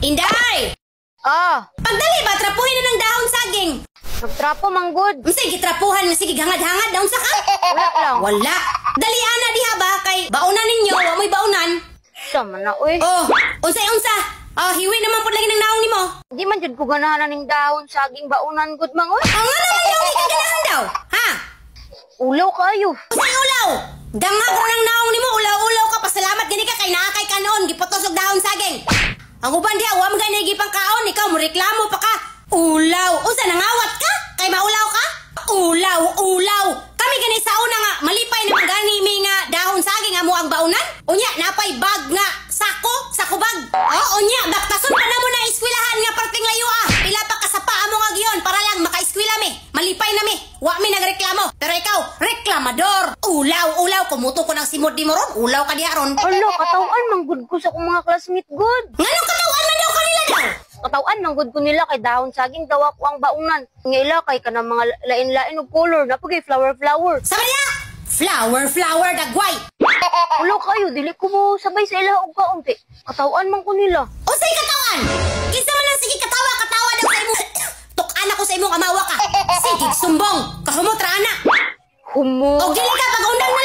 Inday! Pagdali ba, trapuhin na ng dahon saging. Nagtrapo, manggod. Sige, trapuhan. Sige, hangad-hangad. Daon sa ka? Wala lang. Wala. Dali, ana, diha ba? Kay baunan ninyo. Wa mo'y baunan. Sama na, uy. Unsa. Hiwi naman po lagi ng naong ni mo. Di man dyan ko ganahan ng dahon, saging, baunan, good, mangoy. Ano naman yung ikaganahan daw? Ha? Ulaw kayo. Say ulaw! Danga ko ng naong ni mo. Ulaw-ulaw ka. Pasalamat gani ka kay naakay ka noon. Gipotosog dahon saging. Ang uban diha, wa man gani gipang kaon. Ikaw mo reklamo pa ka. Ulaw! Usa nangawat ka? Kay maulaw ka? Ulaw! Kami gani sa una nga, malipay na gani mi nga dahon saging amo ang baunan. Unya, napay bag nga, sako bag. Unya, baktason pa na mo na eskwelahan nga parting layo Pila pa ka sa paa mo nga giyon para lang maka-eskwela mi. Malipay na mi. Wa mi nagreklamo. Pero ikaw, reklamador. Ulaw, kumuto ko ng simod di mo ron. Ulaw ka diha ron. Alo, katawan, manggod ko sa kong mga classmate, good. Nganong katawan man daw kanila daw? Katawan, manggod ko nila kay dahon saging, daw ako ang baunan. Ngaila kay ka ng mga lain-lain o color, napagay flower. Sama niya! Flower, dagway! Ulo kayo, dili ko mo sabay sa ila og kaunti. Katawan man ko nila. O say katawan! Kinsa man lang sige katawa daw sa imong... Tuk-ana ko sa imong amawa ka. Sige, sumbong! Kahumot ra ana! Humo. O gili ka, pag-undang mo